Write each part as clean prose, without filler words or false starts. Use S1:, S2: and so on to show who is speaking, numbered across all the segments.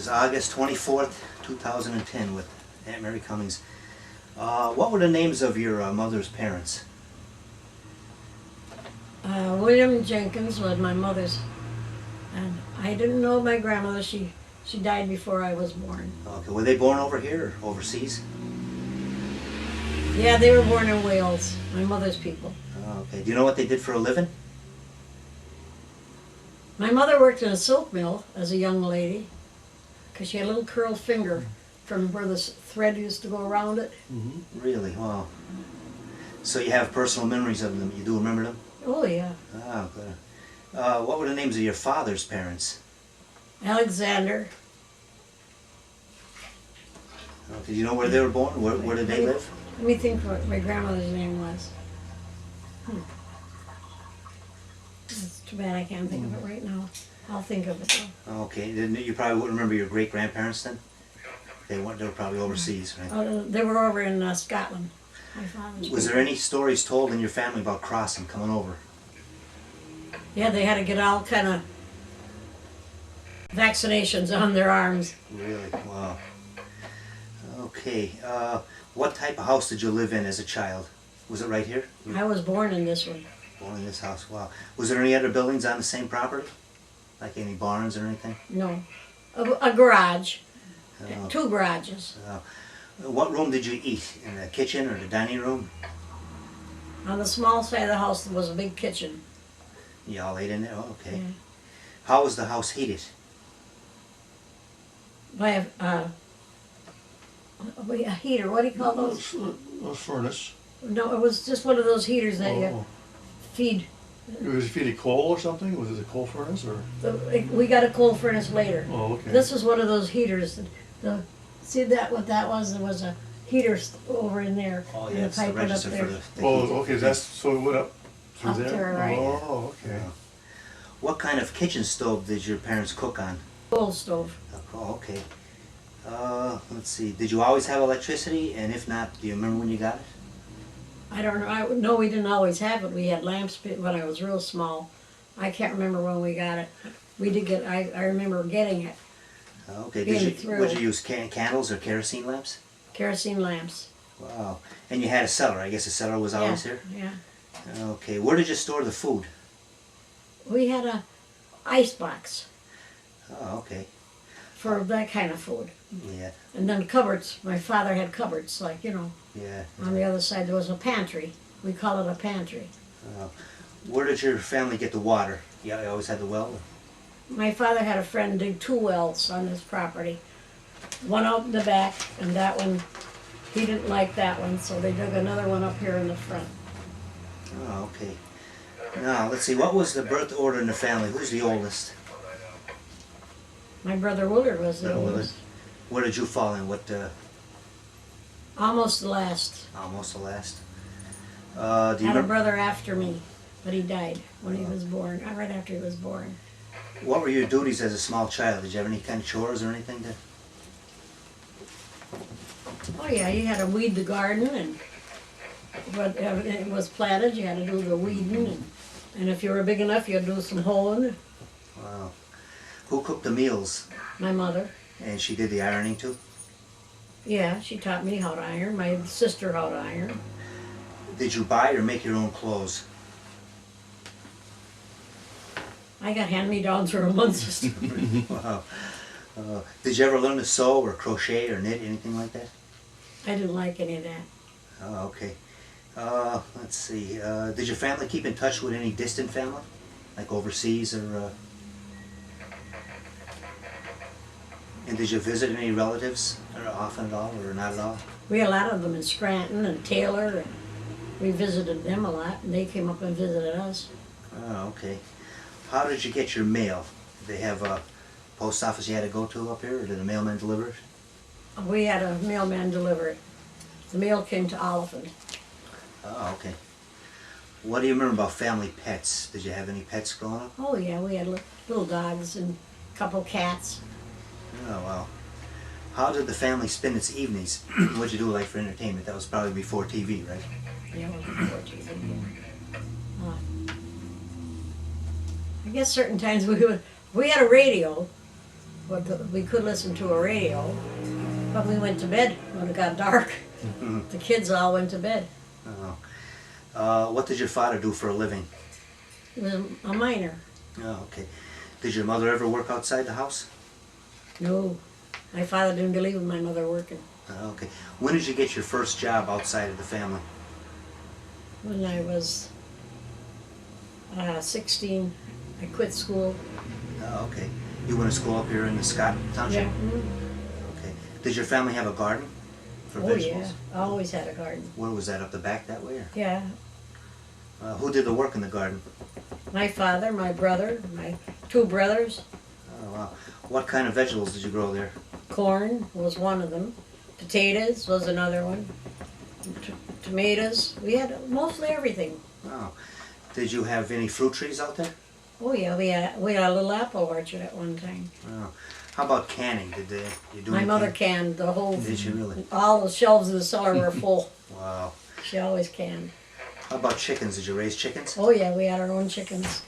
S1: is August 24th, 2010 with Aunt Mary Cummings. What were the names of your mother's parents?
S2: William Jenkins was my mother's, and I didn't know my grandmother. She died before I was born.
S1: Okay, were they born over here or overseas?
S2: Yeah, they were born in Wales, my mother's people.
S1: Okay, do you know what they did for a living?
S2: My mother worked in a silk mill as a young lady, because she had a little curled finger from where the thread used to go around it.
S1: Mm-hmm. Really? Wow. So you have personal memories of them. You do remember them?
S2: Oh, yeah.
S1: Ah, good. What were the names of your father's parents?
S2: Alexander.
S1: Okay, do you know where they were born? Where did they live?
S2: Let me think what my grandmother's name was. It's too bad I can't think of it right now. I'll think of it though.
S1: Okay, then you probably wouldn't remember your great-grandparents then? They were probably overseas, right?
S2: They were over in Scotland. My father's
S1: Was there any stories told in your family about crossing, coming over?
S2: Yeah, they had to get all kind of vaccinations on their arms.
S1: Really? Wow. Okay. What type of house did you live in as a child? Was it right here?
S2: I was born in this one.
S1: Born in this house. Wow. Was there any other buildings on the same property? Like any barns or anything?
S2: No. A garage.
S1: Oh.
S2: 2 garages.
S1: What room did you eat? In the kitchen or the dining room?
S2: On the small side of the house there was a big kitchen.
S1: You all ate in there? Oh, okay.
S2: Yeah.
S1: How was the house heated?
S2: By a heater. What do you call those?
S3: A furnace.
S2: No, it was just one of those heaters that you feed.
S3: Was it feeding coal or something? Was it a coal furnace or?
S2: We got a coal furnace later.
S3: Oh, okay.
S2: This was one of those heaters. See that what that was? There was a heater over in there.
S1: Oh,
S2: and
S1: yeah,
S2: the
S1: it's the
S2: pipe went up
S1: register
S2: there.
S1: for the
S3: Oh,
S1: heat.
S3: okay. That's so it went up through
S2: Up there, right.
S3: Oh, okay.
S1: What kind of kitchen stove did your parents cook on?
S2: Coal stove.
S1: Oh, okay. Let's see. Did you always have electricity? And if not, do you remember when you got it?
S2: I don't know. I know we didn't always have it. We had lamps when I was real small. I can't remember when we got it. We did get. I remember getting it.
S1: Okay.
S2: Being
S1: Would you use candles or kerosene lamps?
S2: Kerosene lamps.
S1: Wow. And you had a cellar. I guess the cellar was always here?
S2: Yeah.
S1: Okay. Where did you store the food?
S2: We had a ice box
S1: Oh, okay.
S2: for that kind of food.
S1: Yeah.
S2: And then cupboards. My father had cupboards, like,
S1: Yeah.
S2: on the other side there was a pantry. We call it a pantry.
S1: Where did your family get the water? Yeah, you always had the well?
S2: My father had a friend dig 2 wells on his property. One out in the back, and that one, he didn't like that one, so they dug another one up here in the front.
S1: Oh, okay. Now, let's see. What was the birth order in the family? Who's the oldest?
S2: My brother Willard was the
S1: Willard.
S2: oldest.
S1: Where did you fall in? What?
S2: Almost the last.
S1: Almost the last. Do you
S2: Had a
S1: remember?
S2: brother after me, but he died when he was born, right after he was born.
S1: What were your duties as a small child? Did you have any kind of chores or anything?
S2: Oh yeah, you had to weed the garden, and when it was planted, you had to do the weeding, and if you were big enough, you'd do some hoeing.
S1: Wow. Who cooked the meals?
S2: My mother.
S1: And she did the ironing too?
S2: Yeah, she taught me how to iron, my sister how to iron.
S1: Did you buy or make your own clothes?
S2: I got hand-me-downs from one sister.
S1: Wow. Did you ever learn to sew or crochet or knit, anything like that?
S2: I didn't like any of that.
S1: Oh, okay. Let's see. Did your family keep in touch with any distant family? Like overseas or... And did you visit any relatives or often at all or not at all?
S2: We had a lot of them in Scranton and Taylor, and we visited them a lot, and they came up and visited us.
S1: Oh, okay. How did you get your mail? Did they have a post office you had to go to up here, or did a mailman deliver it?
S2: We had a mailman deliver it. The mail came to Oliphant.
S1: Oh, okay. What do you remember about family pets? Did you have any pets growing up?
S2: Oh yeah, we had little dogs and a couple cats.
S1: Oh, wow. How did the family spend its evenings? What'd you do like for entertainment? That was probably before TV, right?
S2: Yeah, it was before TV. I guess certain times we had a radio, But we could listen to a radio, but we went to bed when it got dark.
S1: Mhm.
S2: The kids all went to bed.
S1: Oh. What did your father do for a living?
S2: He was a miner.
S1: Oh, okay. Did your mother ever work outside the house?
S2: No, my father didn't believe in my mother working.
S1: Okay. When did you get your first job outside of the family?
S2: When I was 16, I quit school.
S1: Oh, okay. You went to school up here in the Scott Township?
S2: Yeah.
S1: Okay. Did your family have a garden for
S2: Oh
S1: vegetables?
S2: yeah, I always had a garden.
S1: Where was that, up the back that way? Or?
S2: Yeah,
S1: Who did the work in the garden?
S2: my father, my brother, my two brothers.
S1: Oh, wow. What kind of vegetables did you grow there?
S2: Corn was one of them. Potatoes was another one. Tomatoes. We had mostly everything.
S1: Oh. Did you have any fruit trees out there?
S2: Oh yeah, we had a little apple orchard at one time.
S1: Oh. How about canning? You do
S2: My
S1: any
S2: mother
S1: canning?
S2: canned the whole.
S1: Did she really?
S2: All the shelves in the cellar were full.
S1: Wow.
S2: She always canned.
S1: How about chickens? Did you raise chickens?
S2: Oh yeah, we had our own chickens.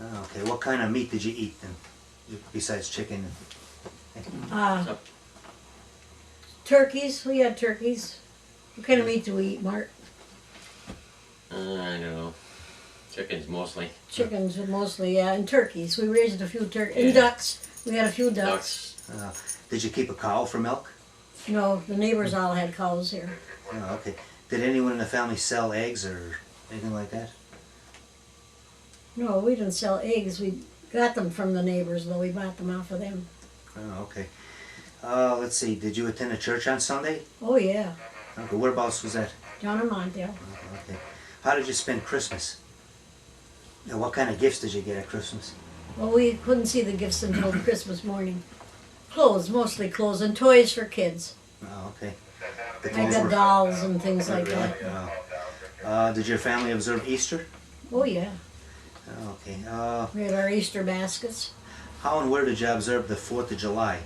S1: Oh, okay. What kind of meat did you eat then, besides chicken?
S2: Turkeys. We had turkeys. What kind of meat do we eat, Mark?
S4: I don't know. Chickens mostly.
S2: Chickens mostly, yeah, and turkeys. We raised a few turkeys. And
S4: Yeah.
S2: ducks. We had a few ducks.
S1: Did you keep a cow for milk?
S2: No, the neighbors all had cows here.
S1: Oh, okay. Did anyone in the family sell eggs or anything like that?
S2: No, we didn't sell eggs. We got them from the neighbors, though. We bought them off of them.
S1: Oh, okay. Let's see. Did you attend a church on Sunday?
S2: Oh, yeah.
S1: Okay. Whereabouts was that?
S2: Down in Montail.
S1: Okay. How did you spend Christmas? And what kind of gifts did you get at Christmas?
S2: Well, we couldn't see the gifts until Christmas morning. Clothes, mostly clothes, and toys for kids.
S1: Oh, okay. The
S2: I
S1: clothes
S2: got
S1: were-
S2: dolls and things like
S1: Really?
S2: that.
S1: Oh. Did your family observe Easter?
S2: Oh, yeah.
S1: Oh, okay.
S2: We had our Easter baskets.
S1: How and where did you observe the 4th of July?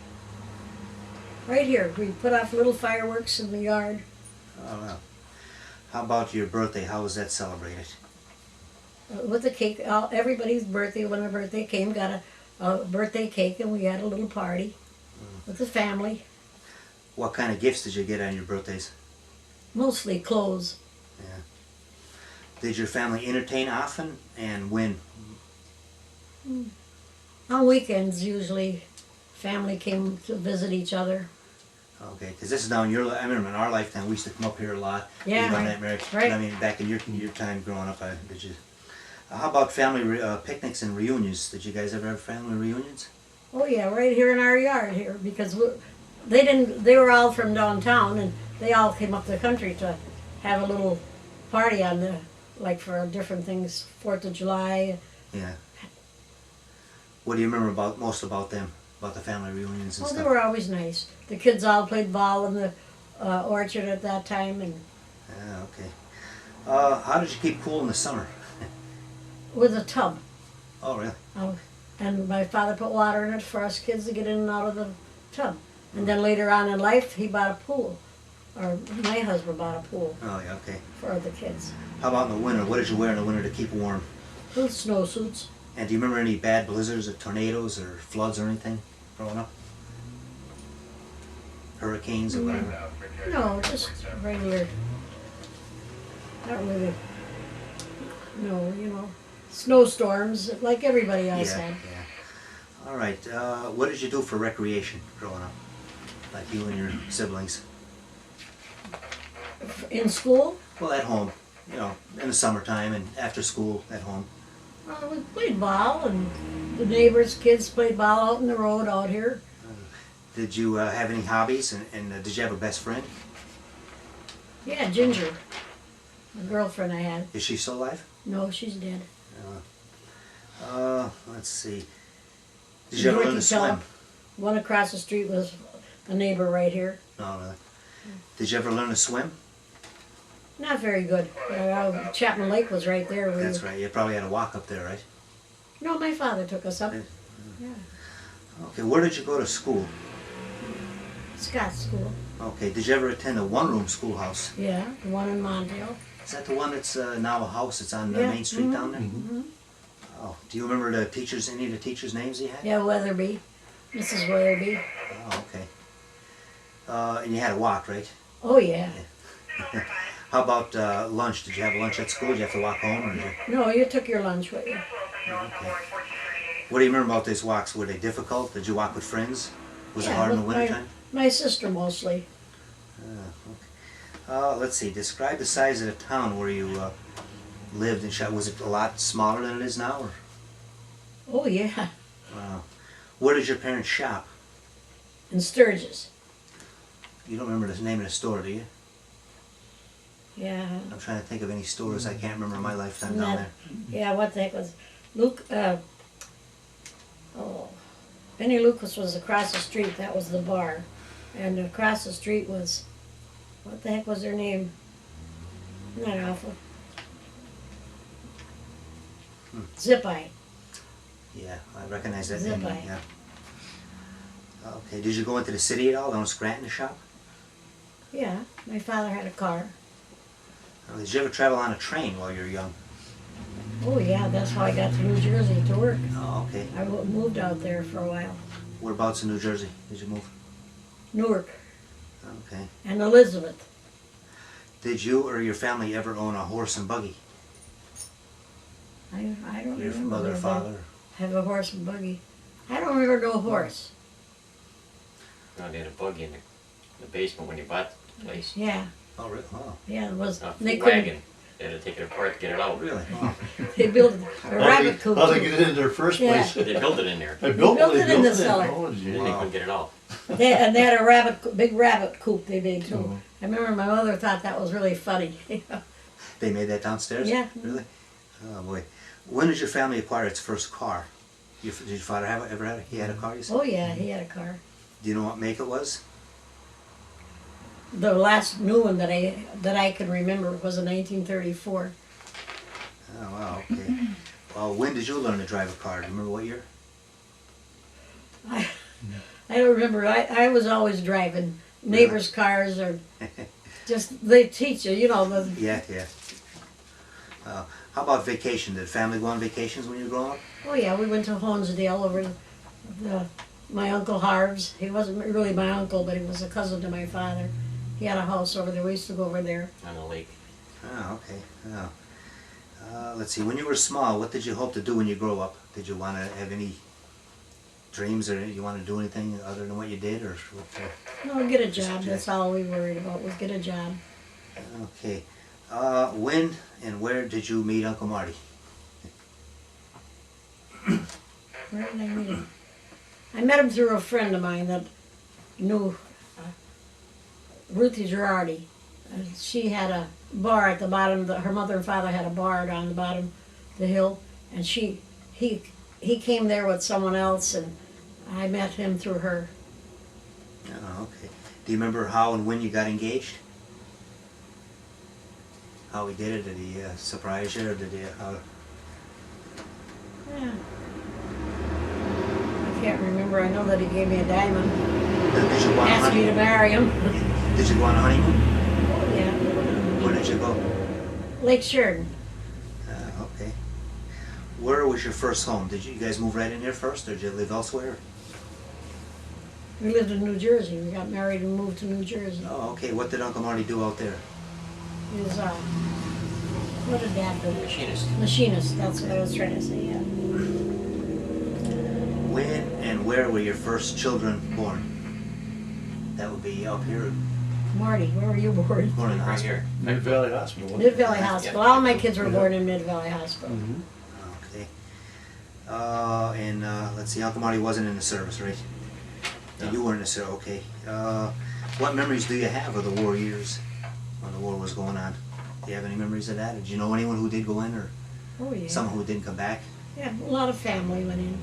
S2: Right here. We put off little fireworks in the yard.
S1: Oh, well. How about your birthday? How was that celebrated?
S2: With the cake, everybody's birthday, when their birthday came, got a birthday cake, and we had a little party with the family.
S1: What kind of gifts did you get on your birthdays?
S2: Mostly clothes.
S1: Yeah. Did your family entertain often and when?
S2: On weekends, usually, family came to visit each other.
S1: Okay, because this is down your. I remember in our lifetime we used to come up here a lot.
S2: Yeah,
S1: Even on
S2: right,
S1: that marriage.
S2: right.
S1: I mean, back in your time growing up, did you? How about family picnics and reunions? Did you guys ever have family reunions?
S2: Oh yeah, right here in our yard here, because they were all from downtown, and they all came up the country to have a little party on like for different things, 4th of July.
S1: Yeah. What do you remember most about them? About the family reunions and
S2: Well,
S1: stuff?
S2: they were always nice. The kids all played ball in the orchard at that time, and
S1: Yeah, okay. How did you keep cool in the summer?
S2: with a tub.
S1: Oh, really?
S2: And my father put water in it for us kids to get in and out of the tub. And then later on in life, he bought a pool. Or my husband bought a pool
S1: Oh, yeah, okay.
S2: for the kids.
S1: How about in the winter? What did you wear in the winter to keep warm?
S2: Little snowsuits.
S1: And do you remember any bad blizzards or tornadoes or floods or anything growing up? Hurricanes or whatever?
S2: No, just regular. Not really. No, snowstorms like everybody else
S1: Yeah,
S2: had.
S1: yeah. All right. What did you do for recreation growing up? Like you and your siblings?
S2: In school,
S1: Well, at home. You know, in the summertime and after school at home.
S2: we played ball, and the neighbors' kids played ball out in the road out here.
S1: Did you have any hobbies? And did you have a best friend?
S2: Yeah, Ginger, a girlfriend I had.
S1: Is she still alive?
S2: No, she's dead.
S1: Let's see. Did you ever learn to
S2: Dorothy
S1: swim?
S2: Tell. One across the street was a neighbor right here.
S1: No, really. Did you ever learn to swim?
S2: Not very good. Chapman Lake was right there.
S1: That's right. You probably had to walk up there, right?
S2: No, my father took us up.
S1: Yeah.
S2: Yeah.
S1: Okay. Where did you go to school?
S2: Scott School.
S1: Okay. Did you ever attend a one-room schoolhouse?
S2: Yeah, the one in Mondale.
S1: Is that the one that's now a house? It's on
S2: Yeah.
S1: Main Street
S2: Mhm.
S1: down there.
S2: Mhm.
S1: Oh. Do you remember the teachers? Any of the teachers' names you had?
S2: Yeah, Weatherby. Mrs. Willoughby.
S1: Oh, okay. And you had to walk, right?
S2: Oh yeah.
S1: How about lunch? Did you have lunch at school? Did you have to walk home? Or did you...
S2: No, you took your lunch with you.
S1: Okay. What do you remember about these walks? Were they difficult? Did you walk with friends? Was it
S2: Yeah,
S1: hard in the
S2: with
S1: wintertime?
S2: My sister mostly.
S1: Okay. Let's see. Describe the size of the town where you lived and shot. Was it a lot smaller than it is now? Or?
S2: Oh yeah.
S1: Where did your parents shop?
S2: In Sturgis.
S1: You don't remember the name of the store, do you?
S2: Yeah.
S1: I'm trying to think of any stores I can't remember in my lifetime down there.
S2: Yeah, what the heck was Luke? Benny Lucas was across the street. That was the bar, and across the street was, what the heck was their name? Isn't that awful? Zip-Eye.
S1: Yeah, I recognize that
S2: Zip
S1: name.
S2: Eye.
S1: Yeah. Okay. Did you go into the city at all? Down Scranton to shop?
S2: Yeah, my father had a car.
S1: Did you ever travel on a train while you were young?
S2: Oh yeah, that's how I got to New Jersey to work.
S1: Oh, okay.
S2: I moved out there for a while.
S1: Whereabouts in New Jersey did you move?
S2: Newark
S1: Okay.
S2: and Elizabeth.
S1: Did you or your family ever own a horse and buggy?
S2: I don't
S1: Your
S2: remember.
S1: mother or
S2: if
S1: father?
S2: I have a horse and buggy. I don't remember no horse.
S4: No, they had a buggy in the basement when you bought the place.
S2: Yeah,
S1: Oh, really? Oh,
S2: yeah, it was.
S4: Off
S2: They
S4: the
S2: couldn't.
S4: wagon. They had to take it apart to get it out.
S1: really? Oh.
S2: They built a rabbit coop.
S3: How'd they get it in their first
S2: Yeah.
S3: place?
S4: They built it in there.
S3: They
S2: built it in the cellar.
S3: Oh,
S4: And
S3: gee.
S4: then they couldn't get it out.
S2: And they had a big rabbit coop they made too.
S3: Mhm.
S2: I remember my mother thought that was really funny.
S1: They made that downstairs?
S2: Yeah.
S1: Really? Oh, boy. When did your family acquire its first car? Did your father ever had he had a car, you said?
S2: Oh yeah, he had a car.
S1: Do you know what make it was?
S2: The last new one that I can remember was a 1934.
S1: Oh, wow, okay. Well, when did you learn to drive a car? Do you remember what year?
S2: I don't remember. I was always driving neighbors' cars or just they teach you, you know.
S1: Yeah, yeah. How about vacation? Did family go on vacations when you were growing up?
S2: Oh yeah, we went to Honesdale over my Uncle Harv's. He wasn't really my uncle, but he was a cousin to my father. He had a house over there. We used to go over there.
S4: On the lake.
S1: Oh, okay. Oh. Let's see. When you were small, what did you hope to do when you grow up? Did you want to have any dreams, or you want to do anything other than what you did, or what?
S2: No, get a job. That's all we worried about was get a job.
S1: Okay. When and where did you meet Uncle Marty?
S2: Where did I meet him? I met him through a friend of mine that knew Ruthie Girardi. She had a bar at the bottom. Her mother and father had a bar down the bottom of the hill, and he came there with someone else, and I met him through her.
S1: Oh, okay. Do you remember how and when you got engaged? How he did it? Did he surprise you, or did he?
S2: Yeah. I can't remember. I know that he gave me a diamond.
S1: Did you go on a
S2: Asked me to
S1: honeymoon?
S2: marry him.
S1: Did you go on a honeymoon?
S2: Oh, yeah.
S1: Where did you go?
S2: Lake Sheridan.
S1: Okay. Where was your first home? Did you guys move right in here first, or did you live elsewhere?
S2: We lived in New Jersey. We got married and moved to New Jersey.
S1: Oh, okay. What did Uncle Marty do out there?
S2: He was, what did Dad do?
S4: Machinist.
S2: Machinist. That's what I was trying to say, yeah.
S1: When and where were your first children born? That would be up here,
S2: Marty, where were you born?
S1: born in the
S4: Right
S1: hospital.
S4: here.
S3: Mid Valley Hospital. wasn't
S2: Mid
S3: it?
S2: Valley Hospital. All my kids were born in Mid Valley Hospital.
S3: Mhm.
S1: Okay. And let's see, Uncle Marty wasn't in the service, right? And you weren't in the service, okay. What memories do you have of the war years, when the war was going on? Do you have any memories of that? Did you know anyone who did go in, or
S2: Oh, yeah.
S1: someone who didn't come back?
S2: Yeah, a lot of family went in.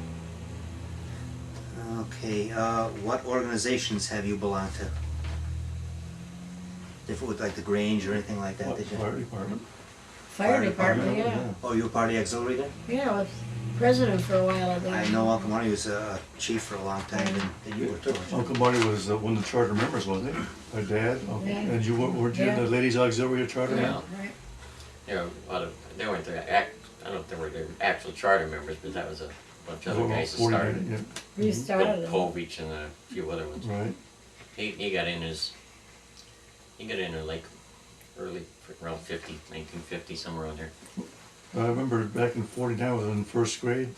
S1: Okay, what organizations have you belonged to? Different with like the Grange or anything like that,
S3: What,
S1: did you?
S3: Fire department.
S2: Fire department, yeah.
S1: Oh, you were part of the auxiliary then?
S2: Yeah, I was president for a while of
S1: I
S2: that.
S1: know Uncle Marty was a chief for a long time, and you were too, weren't you?
S3: Uncle Marty was one of the charter members, wasn't he? My dad. Uncle-
S2: Yeah.
S3: And you weren't you in
S2: Yeah.
S3: the ladies auxiliary a charter
S4: Yeah.
S3: member?
S2: Right.
S4: They were a lot of, they weren't the I don't know if they were the actual charter members, but that was a bunch of other guys that
S3: 40,
S4: started.
S3: yeah.
S2: We
S4: Bill
S2: started it.
S4: Povich and a few other ones.
S3: Right.
S4: He got in like early, around 1950, somewhere around there.
S3: I remember back in 49, I was in first grade,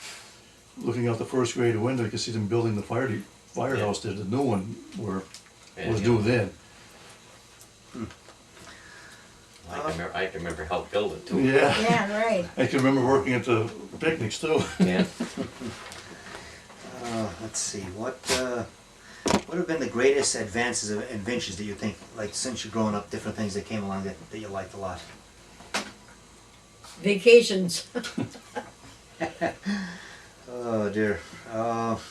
S3: looking out the first grade window, you could see them building the firehouse there, the new one
S4: Yeah,
S3: was
S4: yeah.
S3: due then.
S4: I can remember help build it too.
S3: Yeah.
S2: Yeah, right.
S3: I can remember working at the picnics too.
S4: Yeah.
S1: Let's see, what have been the greatest advances of inventions that you think, like since you're growing up, different things that came along that you liked a lot?
S2: Vacations.
S1: Oh dear. Let's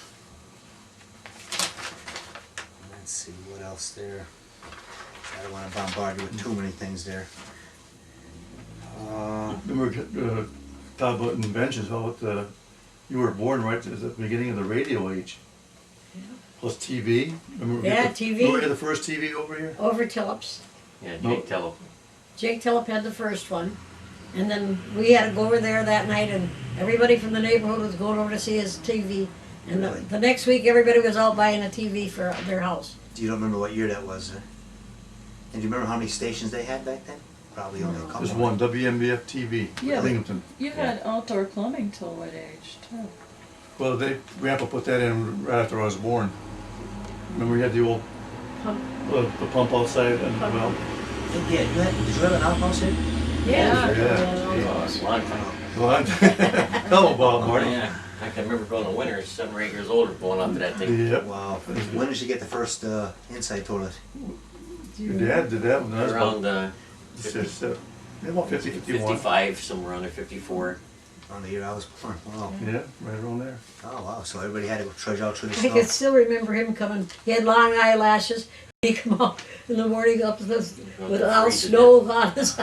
S1: see, what else there? I don't want to bombard you with too many things there.
S3: Remember, talk about inventions, how you were born right at the beginning of the radio age.
S2: Yeah.
S3: Plus TV. Remember we
S2: Yeah,
S3: had the-
S2: TV.
S3: Remember we had the first TV over here?
S2: Over Tillips.
S4: Yeah,
S3: No.
S4: Jake Tellep.
S2: Jake Tillip had the first one. And then we had to go over there that night, and everybody from the neighborhood was going over to see his TV. And
S1: Really?
S2: the next week, everybody was out buying a TV for their house.
S1: You don't remember what year that was? And do you remember how many stations they had back then? Probably only a couple.
S3: There's one, WMBF TV,
S5: Yeah.
S3: Linghamton.
S5: You had outdoor plumbing till what age, too?
S3: Well, Grandpa put that in right after I was born. Remember you had the old,
S2: Pump.
S3: the pump outside and, well,
S1: Yeah, did you have an outhouse here?
S2: Yeah.
S3: Yeah.
S4: Oh, it's a long time.
S3: well, hello Bob,
S4: Oh,
S3: Marty.
S4: yeah. I can remember going to winter, 7 or 8 years old, going up to that thing.
S3: Yep.
S1: Wow. When did you get the first inside toilet?
S3: Your dad did that when I was
S4: Around
S3: about 50, 51.
S4: 55, somewhere around there, 54.
S1: On the year I was born. Wow.
S3: Yeah, right around there.
S1: Oh wow. So everybody had to trudge out through the
S2: I
S1: snow.
S2: can still remember him coming. He had long eyelashes. He'd come out in the morning up with all snow on his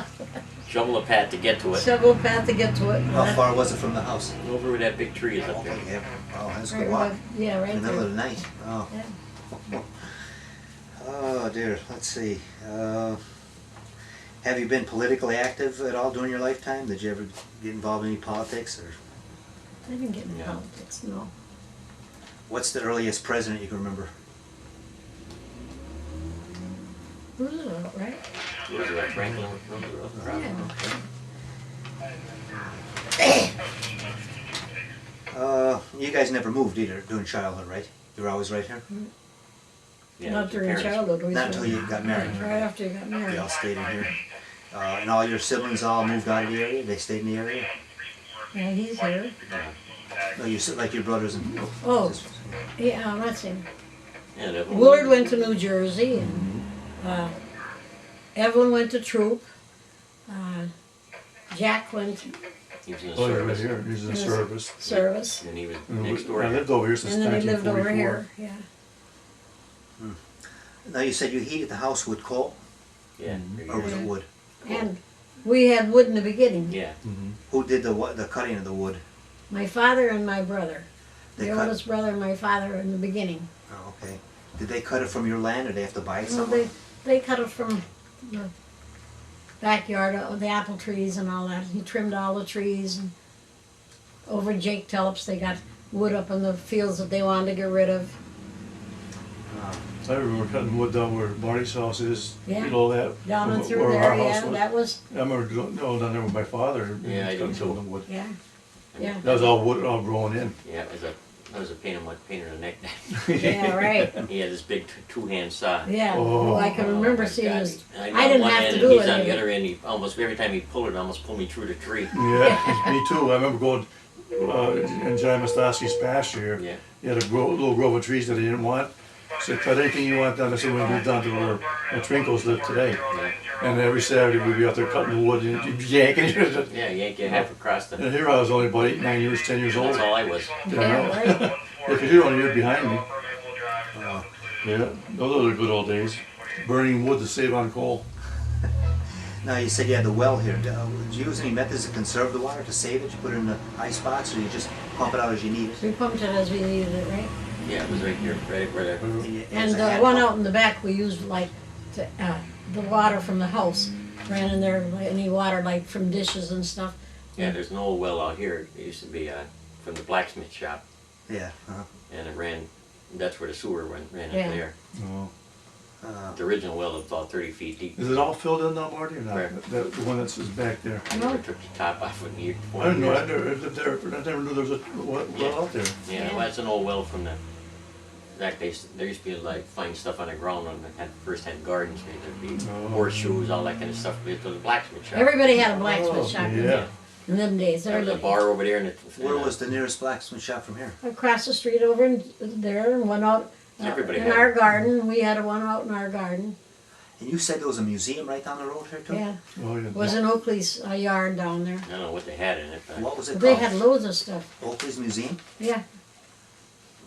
S4: Shovel a pat to get to it.
S2: several path to get to it.
S1: How far was it from the house?
S4: Over where that big tree is up there.
S1: Yeah. Wow, that's a
S2: Right
S1: good walk.
S2: above- Yeah, right
S1: In the middle of
S2: there.
S1: the night. Oh.
S2: Yeah.
S1: Oh dear. Let's see. Have you been politically active at all during your lifetime? Did you ever get involved in any politics? Or
S2: I didn't get in
S4: Yeah.
S2: politics, no.
S1: what's the earliest president you can remember?
S2: Roosevelt, right?
S4: Roosevelt, Franklin Roosevelt.
S2: Yeah.
S1: You guys never moved either during childhood, right? You were always right here?
S4: Yeah,
S2: Not
S4: your
S2: during
S4: parents-
S2: childhood. We
S1: Not until you got married.
S2: Right after you got
S1: They
S2: married.
S1: all stayed in here. And all your siblings all moved out of the area? They stayed in the area?
S2: Yeah, he's here.
S1: No, you said like your brothers and
S2: Oh,
S1: sisters.
S2: yeah, that's him.
S4: Yeah, that
S2: Willard went to New Jersey, and Evelyn went to Troop. Jack went
S4: He was in the
S3: Oh, you're right
S4: service.
S3: here, he's in
S2: Yes.
S3: service.
S2: service,
S4: And he was
S3: And
S4: next door
S3: I
S4: here.
S3: lived over here since
S2: and then he lived over
S3: 1944.
S2: here. Yeah,
S1: Now you said you heated the house with coal?
S4: Yeah.
S1: Or was it
S2: Yeah.
S1: wood?
S2: and we had wood in the beginning.
S4: Yeah.
S1: Who did the cutting of the wood?
S2: My father and my brother.
S1: They
S2: The
S1: cut-
S2: oldest brother and my father in the beginning.
S1: Oh, okay. Did they cut it from your land or did they have to buy it
S2: Well,
S1: somewhere?
S2: they cut it from the backyard, the apple trees and all that. He trimmed all the trees. And over Jake Tellip's, they got wood up in the fields that they wanted to get rid of.
S3: I remember cutting wood down where Marty's house is,
S2: Yeah.
S3: you know that.
S2: Down and through
S3: where
S2: there,
S3: our
S2: yeah,
S3: house was.
S2: that was,
S3: I remember down there with my father.
S4: Yeah, I do
S3: cutting
S4: too.
S3: some of the wood.
S2: yeah, yeah.
S3: That was all wood, all growing in.
S4: Yeah, that was a pain in the neck.
S2: Yeah, right.
S4: He had this big two-hand saw.
S2: Yeah,
S3: Oh.
S2: oh, I can remember
S4: my
S2: seeing
S4: God.
S2: this.
S4: I'm
S2: I
S4: on
S2: didn't
S4: one
S2: have
S4: end
S2: to
S4: and
S2: do
S4: he's
S2: it.
S4: on the other end. He almost every time he pulled it, almost pulled me through the tree.
S3: Yeah, me too. I remember going in John Mostowski's pasture.
S4: Yeah.
S3: He had a little grove of trees that he didn't want. Said, cut anything you want down. I said, we're gonna move down to where Trinkles live today.
S4: Yeah,
S3: And every Saturday we'd be out there cutting the wood and you'd be yanking it.
S4: yeah, yank you half across the.
S3: And here I was only about 8, 9 years, 10 years old.
S4: That's all I was.
S2: Yeah, right.
S3: Yeah, because you're only a year behind me.
S1: Oh.
S3: Yeah, those are the good old days. Burning wood to save on coal.
S1: Now you said you had the well here. Did you use any methods to conserve the water, to save it? You put it in the high spots or you just pump it out as you need it?
S2: We pumped it as we needed it, right?
S4: Yeah, it was right here, right where the.
S2: And the one out in the back, we used like the water from the house ran in there, like any water like from dishes and stuff.
S4: Yeah, there's an old well out here. It used to be from the blacksmith shop,
S1: Yeah.
S4: and it ran. That's where the sewer ran
S2: Yeah.
S4: into there.
S3: Oh.
S4: The original well was about 30 feet deep.
S3: Is it all filled in now, Marty, or not?
S4: Where?
S3: The one that's back there.
S4: I
S2: No.
S4: never took the top off when you.
S3: I didn't know, I never lived there, I never knew there was a well out there.
S4: Yeah, well, it's an old well from the. Back there used to be like find stuff on the ground when they first had gardens. There'd be
S3: Oh.
S4: horseshoes, all that kind of stuff. It was a blacksmith shop.
S2: Everybody had a blacksmith
S3: Oh,
S2: shop
S3: yeah.
S2: in them days.
S4: There was a
S2: Everybody.
S4: bar over there, and
S1: Where was the nearest blacksmith shop from here?
S2: Across the street over in there, and one out
S4: Everybody
S2: in
S4: had
S2: our
S4: it.
S2: garden. We had one out in our garden.
S1: And you said there was a museum right down the road here too?
S2: Yeah,
S3: Oh, yeah.
S2: it was in Oakley's yard down there.
S4: I don't know what they had in it, but
S1: What was it
S2: They
S1: called?
S2: had loads of stuff.
S1: Oakley's Museum?
S2: Yeah,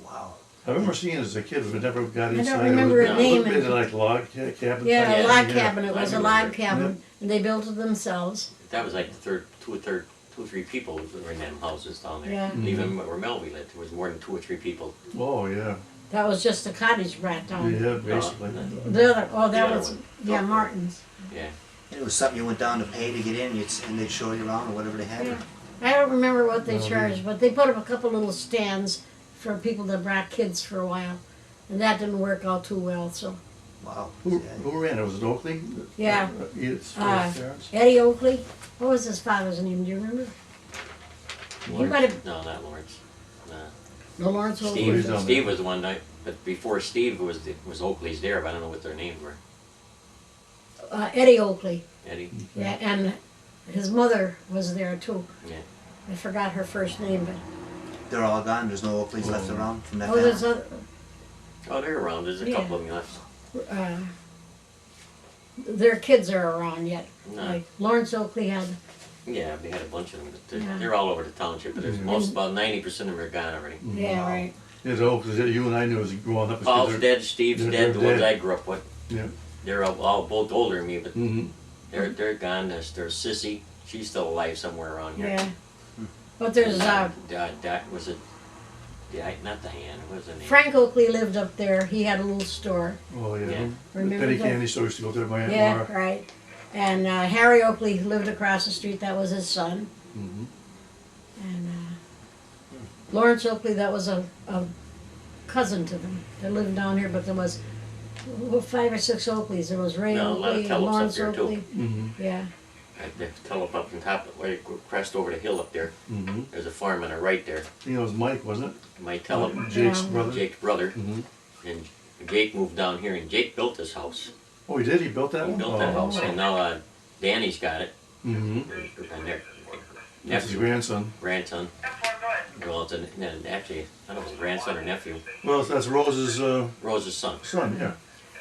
S1: Wow.
S3: I remember seeing it as a kid, but never got
S2: I
S3: inside.
S2: don't remember
S3: It
S2: her
S3: was
S2: name.
S3: made of like log cabin.
S2: Yeah,
S3: type
S2: a
S3: thing,
S2: log
S3: yeah.
S2: cabin. It
S4: I
S2: was a
S4: remember.
S2: log cabin, and they built it themselves.
S4: that was like the two or three people who were in them houses down there.
S2: Yeah.
S4: Even where Melville lived, there was more than 2 or 3 people.
S3: Oh, yeah,
S2: That was just a cottage brat down.
S3: yeah, basically.
S2: The other, oh, that
S4: The
S2: was
S4: other
S2: yeah, Martin's.
S4: Yeah.
S1: And it was something you went down to pay to get in, and they'd show you around or whatever they had.
S2: Yeah. I don't remember what they
S3: No,
S2: charged, but they put up a couple little stands for people that brought kids for a while, and that didn't work out too well. So
S1: Wow.
S3: Who
S1: Yeah.
S3: ran it? Was it Oakley?
S2: Yeah.
S3: Edith's parents?
S2: Eddie Oakley, what was his father's name? Do you remember? He might have
S4: No, not Lawrence. No.
S2: no Lawrence Oakley.
S3: Steve.
S4: Steve,
S3: down
S4: Steve
S3: there.
S4: was the one night, but before Steve was Oakley's there, but I don't know what their names were.
S2: Eddie Oakley.
S4: Eddie.
S2: Yeah, and his mother was there too.
S4: Yeah.
S2: I forgot her first name, but
S1: They're all gone. There's no Oakleys left around from that
S2: oh, there's
S1: family.
S4: Oh, they're around. There's a
S2: Yeah.
S4: couple of them left.
S2: Their kids are around yet.
S4: No.
S2: Like Lawrence Oakley had.
S4: Yeah, they had a bunch of them. But
S2: Yeah.
S4: they're all over the township, but there's about 90% of them are gone already.
S2: Yeah,
S1: Wow.
S2: right.
S3: Yeah, the Oakleys that you and I knew as growing up. as
S4: Paul's
S3: kids.
S4: dead, Steve's
S3: they're
S4: dead, the ones
S3: dead.
S4: I grew up with.
S3: Yeah.
S4: They're all both older than me, but
S3: Mm-hmm.
S4: they're gone. There's Sissy. She's still alive somewhere around here.
S2: Yeah. But there's
S4: Was it? Yeah, not Diane. What was her name?
S2: Frank Oakley lived up there. He had a little store.
S3: Oh, yeah.
S4: Yeah.
S2: Remember
S3: Penny
S2: that?
S3: candy store used to go there. My Aunt
S2: Yeah,
S3: Laura.
S2: right. And Harry Oakley lived across the street. That was his son.
S3: Mm-hmm.
S2: And Lawrence Oakley, that was a cousin to them. They lived down here, but there was 5 or 6 Oakleys. There was Ray
S4: No, a lot of
S2: Oakley and
S4: Tellops up
S2: Lawrence
S4: there, too.
S2: Oakley.
S3: Mm-hmm.
S2: Yeah.
S4: They tell up on top, where you crest over the hill up there.
S3: Mm-hmm.
S4: There's a farm on the right there.
S3: I think it was Mike, wasn't it?
S4: You might tell him.
S3: Jake's
S2: Yeah.
S3: brother.
S4: Jake's brother.
S3: Mm-hmm.
S4: And Jake moved down here, and Jake built this house.
S3: Oh, he did? He built that
S4: He
S3: one?
S4: built that
S3: Oh.
S4: house, and now Danny's got it.
S3: Mm-hmm.
S4: And their
S3: That's his
S4: nephew,
S3: grandson.
S4: grandson. Well, it's actually, I don't know if it's grandson or nephew.
S3: Well, that's Rose's
S4: Rose's son.
S3: son, yeah.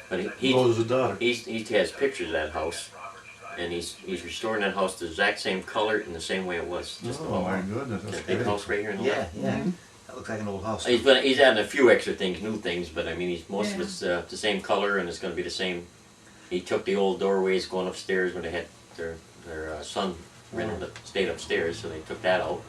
S4: But he
S3: Rose's daughter.
S4: he has pictures of that house, and he's restoring that house the exact same color and the same way it was. Just
S3: Oh, my goodness. That's
S4: that big
S3: great.
S4: house right here in the
S1: Yeah,
S4: left.
S1: yeah. That looks like an old house.
S4: He's adding a few extra things, new things, but I mean, most of
S2: Yeah.
S4: it's the same color, and it's going to be the same. He took the old doorways going upstairs when they had their son stayed upstairs, so they took that out.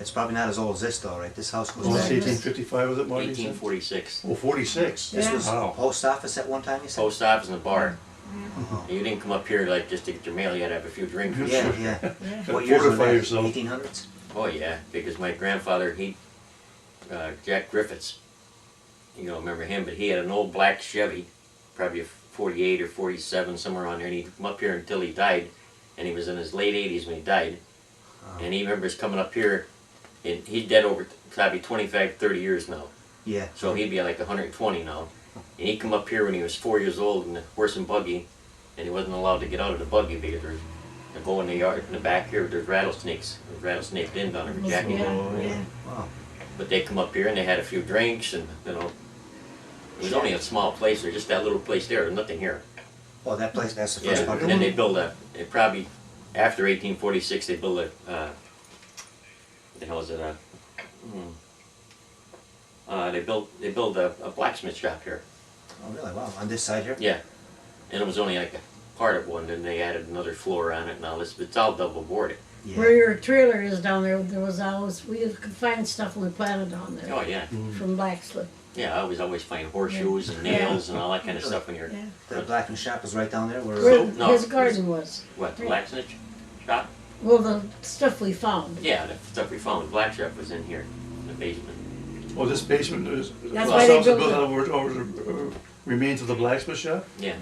S1: It's probably not as old as this though, right? This house goes
S3: Oh,
S1: back.
S3: it's 1855, was it, Marty? you said?
S4: 1846.
S3: Oh, 46.
S1: This
S2: Yeah.
S1: was
S3: Wow.
S1: a post office at one time, you said?
S4: Post office and a bar.
S1: Oh.
S4: You didn't come up here like just to get your mail. You had to have a few drinks.
S1: Yeah, yeah.
S2: Yeah.
S1: What years were
S3: Fortify
S1: that?
S3: yourself.
S1: 1800s?
S4: Oh yeah, because my grandfather, Jack Griffiths, you don't remember him, but he had an old black Chevy, probably a 48 or 47, somewhere around there, and he'd come up here until he died, and he was in his late 80s when he died, and he remembers coming up here, and he's dead over probably 25, 30 years now,
S1: Yeah.
S4: so he'd be like 120 now, and he come up here when he was 4 years old in the horse and buggy, and he wasn't allowed to get out of the buggy because there's to go in the yard in the back here. There's rattlesnakes. There's rattlesnake den down there for Jackie.
S2: Yeah, yeah.
S1: Wow.
S4: But they come up here and they had a few drinks and it was only a small place. There's just that little place there. There's nothing here.
S1: Oh, that place, that's the first
S4: Yeah.
S1: part.
S4: And then they built they probably after 1846 they built what the hell is it? They built a blacksmith shop here.
S1: Oh, really? Wow. On this side here?
S4: Yeah, and it was only like a part of one. Then they added another floor on it and all this. It's all double boarded.
S1: Yeah.
S2: Where your trailer is down there, there was always, we could find stuff when we planted down there
S4: Oh yeah,
S2: from Blackslick.
S4: yeah. I always find horseshoes and nails and all that kind of stuff when you're
S2: Yeah.
S1: The blacksmith shop was right down there where...
S2: Where
S4: no,
S2: his garden was.
S4: what the
S2: Right.
S4: blacksmith shop.
S2: Well, the stuff we found.
S4: Yeah, the stuff we found, the black chef was in here, in the basement.
S3: Oh, this basement is.
S2: That's
S4: why they
S3: built
S2: built it.
S3: over the remains of the blacksmith shop?
S4: Yeah,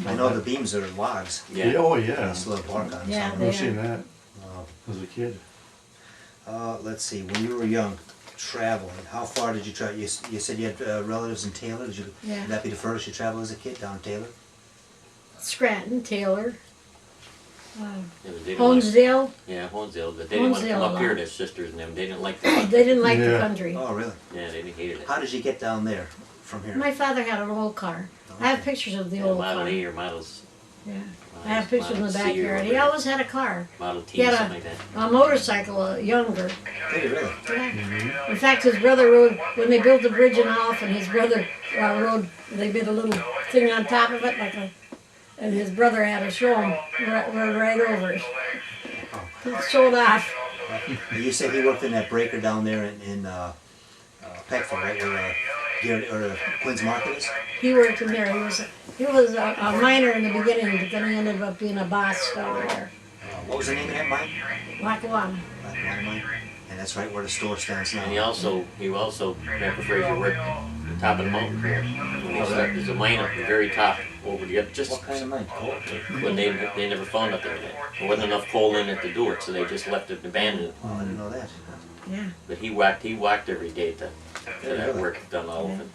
S1: I know the beams are logs.
S4: yeah.
S3: Oh, yeah.
S1: They still have bark on
S2: Yeah,
S1: some.
S3: I've
S2: they
S3: never seen that
S1: Wow.
S3: as a kid.
S1: Let's see, when you were young, traveling, how far did you travel? You said you had relatives in Taylor. Did you?
S2: Yeah.
S1: Would that be the furthest you traveled as a kid, down Taylor?
S2: Scranton, Taylor,
S4: Yeah, but they didn't like-
S2: Honesdale.
S4: Yeah, Honesdale, but they didn't want to come
S2: Honesdale
S4: up here,
S2: a lot.
S4: their sisters and them, they didn't like the,
S2: They didn't like the
S3: Yeah.
S2: country.
S1: Oh, really?
S4: yeah, they hated it.
S1: How did you get down there from here?
S2: My father had an old car. I have
S1: Okay.
S2: pictures of the
S4: Yeah,
S2: old
S4: Model
S2: car.
S4: E or Models,
S2: Yeah. I have pictures in the
S4: Model C or
S2: backyard. He
S4: whatever.
S2: always had a car.
S4: Model T,
S2: He had
S4: something like that.
S2: a motorcycle, younger.
S1: Did you really?
S2: Yeah. In fact, his brother rode, when they built the bridge in off, and his brother rode, they did a little thing on top of it, like a, and his brother had to show him right over it. He showed off.
S1: You said he worked in that breaker down there in Peckford, right, where Quinn's Market is?
S2: He worked in there. He was a miner in the beginning, but then he ended up being a boss down there.
S1: What was the name of that mine?
S2: Lackawanna.
S1: Black Water Mine. And that's right where the store stands now.
S4: And he also, Grandpa Fraser worked on the top of the mountain here. When he started, there's a mine up the very top, over the, just,
S1: What kind of mine? Coal?
S4: but they never found up there yet. There wasn't enough coal in it to do it, so they just left it and abandoned it.
S1: Oh, I didn't know that.
S2: Yeah.
S4: But he walked every day to that work done all of it.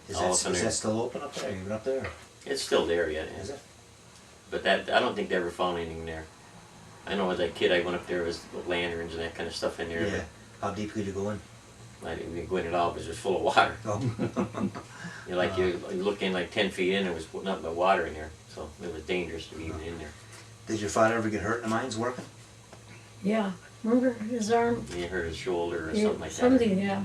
S1: Is that still open up there? You been up there?
S4: It's still there yet,
S1: Is it?
S4: but that, I don't think they ever found anything there. I know as a kid I went up there with lanterns and that kind of stuff in there,
S1: Yeah. How deep could you go in?
S4: but I didn't even go in at all because it was full of water.
S1: Oh.
S4: You look in like 10 feet in, there was nothing but water in there, so it was dangerous to be even in there.
S1: Did your father ever get hurt in the mines working?
S2: Yeah. Remember his arm?
S4: He hurt his shoulder or
S2: Yeah,
S4: something like that.
S2: something, yeah.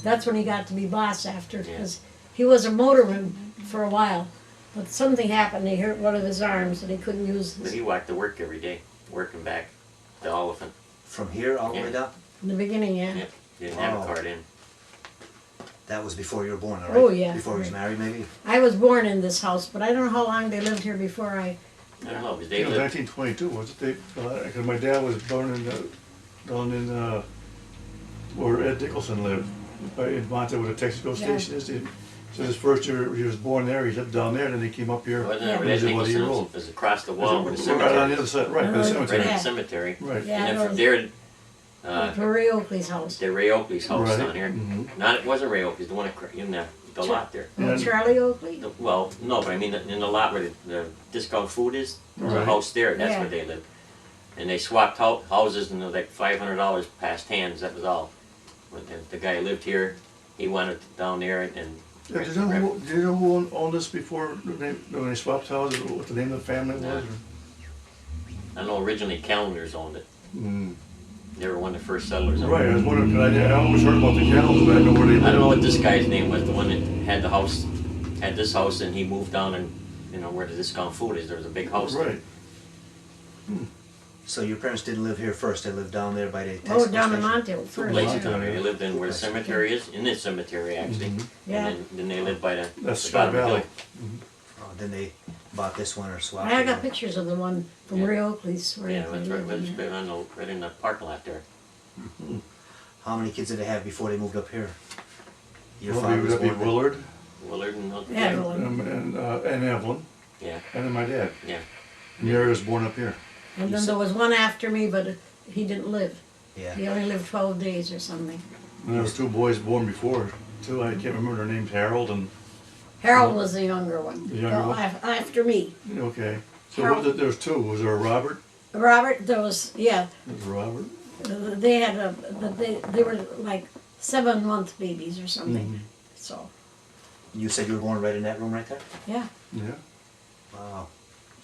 S2: That's when he got to be boss after,
S4: Yeah.
S2: because he was a motorman for a while. But something happened, he hurt one of his arms and he couldn't use
S4: But
S2: his,
S4: he walked to work every day, working back to Oliphant.
S1: From here all the way
S4: Yeah.
S1: down?
S2: in the beginning, yeah.
S4: Yeah. He didn't have
S1: Oh.
S4: a card in.
S1: That was before you were born, all right?
S2: Oh, yeah.
S1: Before he was married, maybe?
S2: I was born in this house, but I don't know how long they lived here before I,
S4: I don't know, because
S3: It
S4: they
S3: was
S4: lived,
S3: 1922, was it? Because my dad was born in, down in, where Ed Dickelson lived, in Monte where the Texaco
S2: Yeah.
S3: station is. So his first year, he was born there, he lived down there, then he came up here.
S4: wasn't
S2: Yeah.
S4: it
S3: When
S4: Red
S3: he was about a year
S4: Nicholson?
S3: old.
S4: It was across the wall where the
S3: Right on the
S4: cemetery
S3: other
S4: is.
S3: side, right, by the
S2: Right.
S4: Right in
S3: cemetery.
S4: the
S2: Yeah.
S4: cemetery.
S3: Right.
S2: yeah,
S4: And
S2: I
S4: then from
S2: know,
S4: there,
S2: for Ray Oakley's house.
S4: the Ray Oakley's house
S3: Right.
S4: down here.
S3: Mhm.
S4: Not, it wasn't Ray Oakley's, the one in the lot there.
S3: Yeah.
S2: Charlie Oakley?
S4: Well, no, but I mean, in the lot where the discount food is, there's a
S3: Right.
S4: house there, that's
S2: Yeah.
S4: where they lived. And they swapped houses and it was like $500 passed hands, that was all. When the guy lived here, he wanted down there and.
S3: Yeah, do you know who owned this before, when they swapped houses, what the name of the family was?
S4: No. I know originally Calendars owned it.
S3: Mm.
S4: They were one of the first settlers. on it.
S3: Right, I was wondering, 'cause I always heard about the Calendars, but I didn't know where they lived.
S4: I don't know what this guy's name was, the one that had the house, had this house and he moved down and, where the discount food is, there was a big house there.
S3: Right.
S1: So your parents didn't live here first, they lived down there by the
S2: Oh,
S1: Texaco
S2: down in
S1: station?
S2: Monte first.
S4: Places
S2: yeah.
S4: down there, they lived in where the cemetery is, in this cemetery actually.
S3: Mhm.
S2: Yeah.
S4: And then they lived by
S3: That's
S4: the
S3: Sky
S4: bottom of the
S3: Valley.
S4: hill.
S1: Oh, then they bought this one or swapped
S2: I
S1: it.
S2: got pictures of the one from
S4: Yeah.
S2: Ray Oakley's. where
S4: Yeah,
S2: they
S4: that's right,
S2: lived
S4: it's
S2: in there.
S4: right in the parking lot there.
S1: How many kids did they have before they moved up here? Your
S3: Probably
S1: father was
S3: would be
S1: born there.
S3: Willard
S4: Willard and,
S2: Yeah, Evelyn.
S3: and Evelyn,
S4: yeah,
S3: and then my dad.
S4: yeah.
S3: Mary was born up here.
S2: And then there was one after me, but he didn't live.
S1: Yeah.
S2: He only lived 12 days or something.
S3: And there was two boys born before, too, I can't remember their names, Harold and,
S2: Harold was the younger one.
S3: The younger
S2: Well,
S3: one?
S2: After me.
S3: okay. So
S2: Harold.
S3: there was two, was there a Robert?
S2: Robert, there was, yeah,
S3: There was a Robert?
S2: they had they were like 7-month babies or something.
S3: Mhm.
S2: So,
S1: You said you were born right in that room right there?
S2: yeah.
S3: Yeah.
S1: Wow.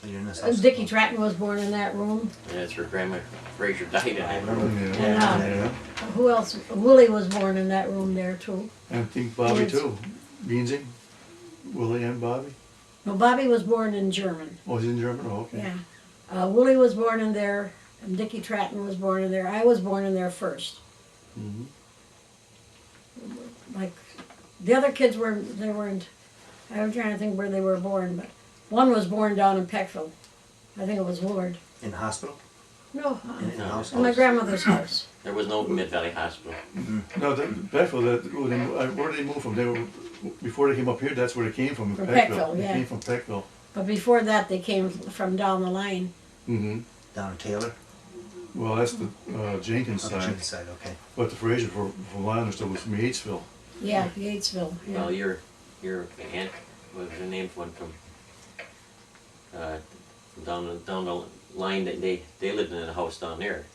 S1: So you're in this house?
S2: Dickie Tratton was born in that room.
S4: Yeah, that's where Grandma Fraser died in
S1: I
S4: it.
S1: remember.
S3: Yeah.
S2: And,
S3: Yeah.
S2: Who else? Willie was born in that room there too.
S3: And I think Bobby
S2: Yes.
S3: too. Beansy? Willie and Bobby?
S2: No, Bobby was born in German.
S3: Oh, he's in German? Oh, okay.
S2: Yeah. Willie was born in there, and Dickie Tratton was born in there. I was born in there first.
S3: Mhm.
S2: Like, the other kids weren't, I'm trying to think where they were born, but one was born down in Peckville. I think it was Willard.
S1: In the hospital?
S2: No,
S1: In the house?
S2: in my grandmother's house.
S4: There was no Mid-Valley Hospital.
S3: No, Beckville, where did they move from? They were, before they came up here, that's where they came from,
S2: From
S3: Peckville.
S2: Peckville,
S3: They
S2: yeah.
S3: came from Peckville.
S2: But before that, they came from down the line.
S3: Mm-hmm.
S1: Down in Taylor?
S3: Well, that's the Jenkins
S1: On the
S3: side,
S1: Jenkins side, okay.
S3: but the Fraser, from what I understood, was from Yatesville.
S2: Yeah, Yatesville. Yeah.
S4: Well, your aunt, what was her name, one from down the line, that they lived in a house down there,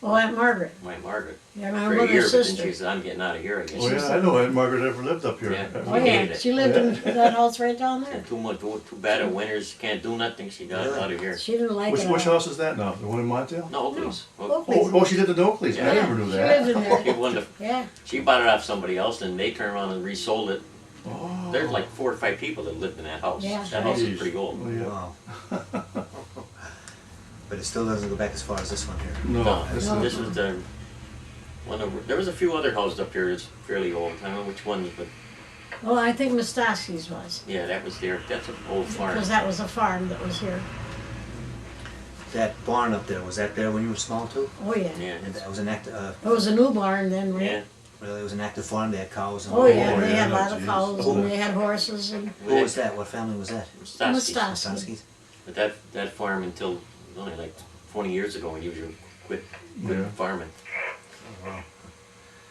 S2: Oh, Aunt Margaret.
S4: my Margaret.
S2: Yeah, my
S4: For a year,
S2: mother's
S4: but then
S2: sister.
S4: she said, I'm getting out of here, I guess.
S3: Oh yeah, I know Aunt Margaret ever lived up here.
S4: Yeah.
S2: Oh
S4: We
S2: yeah,
S4: hated it.
S2: she lived in that house right down there.
S4: Said too bad of winters, can't do nothing, she got
S1: Really?
S4: out of here.
S2: She didn't like
S3: Which
S2: it. at all.
S3: house is that now? The one in Montail?
S4: No, please.
S2: Oakley's.
S3: She lived in Oakley's. I
S4: Yeah.
S3: never knew
S2: She
S3: that.
S2: lived in there.
S4: She wanted to-
S2: Yeah.
S4: she bought it off somebody else, and they turned around and resold it.
S3: Oh.
S4: There's like 4 or 5 people that lived in that house.
S2: Yeah.
S4: That house is
S3: Jeez.
S4: pretty old.
S3: Oh, yeah.
S1: Wow. But it still doesn't go back as far as this one here.
S3: No,
S4: No,
S3: this
S2: No.
S4: this was the one of, there was a few other houses up here that's fairly old. I don't know which ones, but
S2: Well, I think Mustasi's was.
S4: yeah, that was there. That's an old farm.
S2: Because that was a farm that was here.
S1: That barn up there, was that there when you were small too?
S2: Oh yeah.
S4: Yeah,
S1: And that was an active,
S2: It was a new barn then, right?
S4: yeah.
S1: really, it was an active farm, they had cows and.
S2: Oh yeah,
S3: Oh,
S2: they
S3: yeah,
S2: had a lot of
S3: geez.
S2: cows and they had horses and
S1: What was that, what family was that?
S4: Stosky.
S2: Mustasi.
S1: Sonsky's?
S4: But that farm until only like 20 years ago when he quit
S3: Yeah.
S4: farming.
S1: Oh, wow.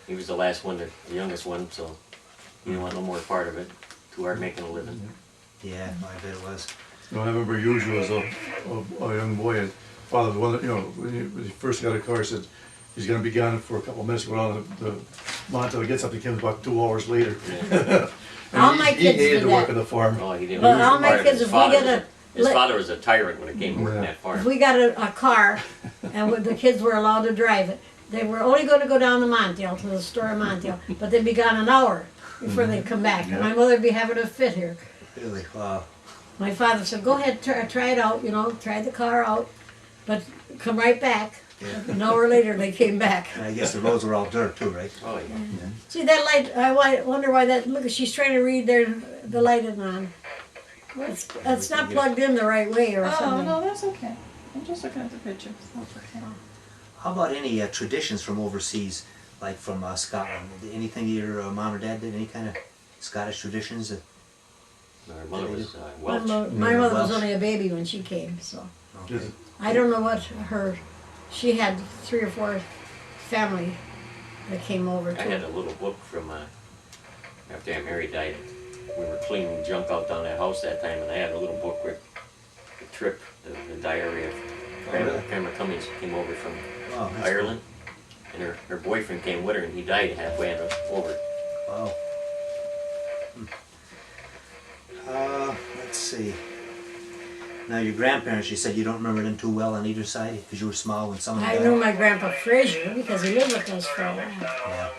S4: He was the last one, the youngest one, so he didn't want no more part of it. Too hard making a living.
S1: Yeah, I bet it was.
S3: No, I remember usually as a young boy, his father was one that, when he first got a car, he said, he's gonna be gone for a couple of minutes, go down to the Montauk to get something, he comes about 2 hours later.
S4: Yeah.
S3: And
S2: All
S3: he-
S2: my
S3: he
S2: kids
S3: hated
S2: did
S3: to work
S2: that.
S3: on the farm.
S4: Oh, he didn't.
S2: Well,
S4: he was
S2: all my
S4: part of
S2: kids,
S4: his
S2: if we
S4: father
S2: get
S4: was
S2: a-
S4: his
S2: let-
S4: father was a tyrant when it came to working
S3: Yeah.
S4: that farm.
S2: if we got a car and when the kids were allowed to drive it, they were only going to go down to Montail, to the store in Montail, but they'd be gone an hour before they'd come back. And my mother'd be having a fit here.
S1: Really, wow.
S2: My father said, go ahead, try it out, try the car out, but come right back.
S1: Yeah.
S2: An hour later, they came back.
S1: And I guess the roads were all dirt too, right?
S4: Oh, yeah.
S2: See that light, I wonder why that, look, she's trying to read there, the light isn't on. It's not plugged in the right way or
S5: Oh,
S2: something.
S5: no, that's okay. I'm just looking at the pictures. That's okay.
S1: How about any traditions from overseas, like from Scotland? Anything your mom or dad did? Any kind of Scottish traditions?
S4: My mother was
S2: My,
S4: Welsh.
S2: my mother was
S1: Welsh.
S2: only a baby when she came, so.
S1: Okay.
S3: Is it-
S2: I don't know what she had 3 or 4 family that came over
S4: I had
S2: too.
S4: a little book from after Aunt Mary died. We were cleaning junk out down that house that time, and I had a little book with the trip, the diary of Grandma Cummings came over from
S1: Wow, that's
S4: Ireland, and her boyfriend came with her, and he died halfway over.
S1: cool. Wow. Let's see. Now your grandparents, you said you don't remember them too well on either side because you were small when someone
S2: I
S1: died.
S2: knew my grandpa Fraser because he lived with us for a while.
S1: Yeah.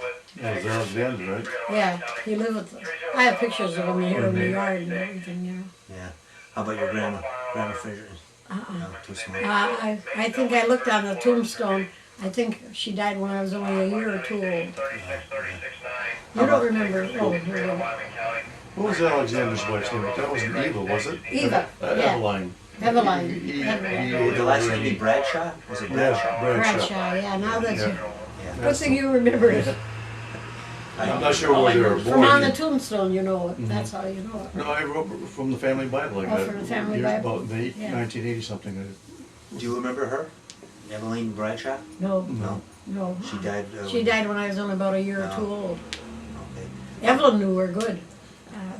S3: That was Alexander, right?
S2: Yeah, he lived with us. I have pictures of him here in the yard and everything,
S1: Yeah. How about your grandma? Grandma Fraser?
S2: Uh-uh.
S1: No, too small.
S2: I think I looked on the tombstone. I think she died when I was only a year or 2 old. You don't remember? Oh, here we go.
S3: What was Alexander's wife's name? That wasn't Eva, was it?
S2: Eva, yeah.
S3: Eveline.
S2: Eveline.
S1: Would the last name be Bradshaw? Was it Bradshaw?
S3: Yeah, Bradshaw.
S2: Bradshaw, yeah, now that you,
S1: Yeah.
S2: good thing you remember it.
S3: I'm not sure where they were
S2: From on the
S3: born.
S2: tombstone, you know it, that's how you know it.
S3: No, I wrote from the family Bible. I got
S2: from the family
S3: years
S2: Bible?
S3: About in
S2: Yeah.
S3: 1980 something.
S1: Do you remember her? Eveline Bradshaw?
S2: No,
S1: No.
S2: no.
S1: She died.
S2: She died when I was only about a year or 2 old.
S1: Okay.
S2: Evelyn knew her good.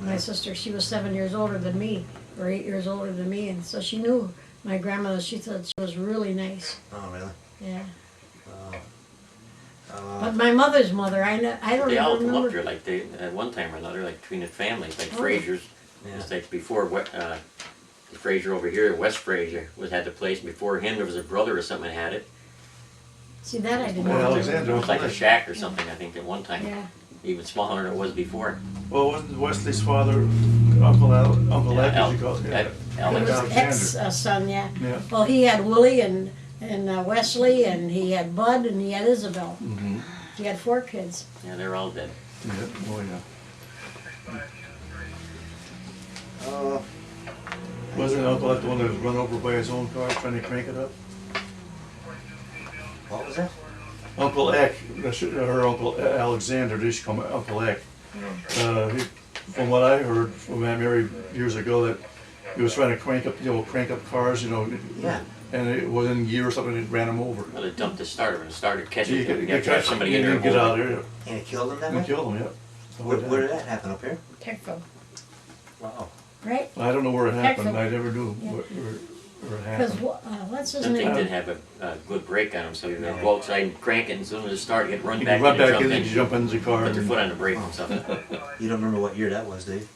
S2: My sister, she was 7 years older than me, or 8 years older than me, and so she knew my grandmother. She thought she was really nice.
S1: Oh, really?
S2: Yeah.
S1: Uh,
S2: But my mother's mother, I don't
S4: They all
S2: even
S4: come up
S2: remember.
S4: here like they at one time or another, like between the families, like
S2: Oh.
S4: Fraser's.
S1: Yeah.
S4: It's like before the Fraser over here, West Fraser had the place. Before him, there was a brother or something that had it.
S2: See that I didn't
S3: Well,
S2: know.
S3: Alexander
S4: It was like a
S3: was
S4: shack or something, I think, at one time.
S2: Yeah.
S4: Even smaller than it was before.
S3: Well, wasn't Wesley's father Uncle Ed,
S4: Al-
S3: as you call it?
S4: Ed-
S2: He
S4: Alex.
S2: was
S3: Alexander.
S2: ex-son, yeah.
S3: Yeah.
S2: Well, he had Willie and Wesley, and he had Bud, and he had Isabel.
S3: Mm-hmm.
S2: He had 4 kids.
S4: Yeah, they're all dead.
S3: Yeah, oh yeah.
S1: uh,
S3: Wasn't Uncle Ed the one that was run over by his own car trying to crank it up?
S1: What was that?
S3: Uncle Eck, her Uncle Alexander, they used to call him Uncle Eck. From what I heard from Aunt Mary years ago, that he was trying to crank up cars,
S1: Yeah.
S3: and it wasn't a year or something, it ran him over.
S4: Well, they dumped the starter and started catching
S3: You
S4: him. You have to
S3: catch
S4: have somebody in there.
S3: and get out of there.
S1: And it killed him that
S3: And
S1: way?
S3: killed him, yeah.
S1: Where did that happen, up here?
S2: Techville,
S1: Wow.
S2: right?
S3: I don't know where it happened.
S2: Texas.
S3: I never knew
S2: Yeah.
S3: where it
S2: Because
S3: happened.
S2: what's his
S4: Some thing
S2: name?
S4: didn't have a good brake on him, so you would go outside and crank it, and as soon as it started, you'd run
S3: You
S4: back
S3: can run
S4: in and
S3: back
S4: jump
S3: in and jump in the car.
S4: put their
S3: and-
S4: foot on the brake and stuff.
S1: You don't remember what year that was, Dave?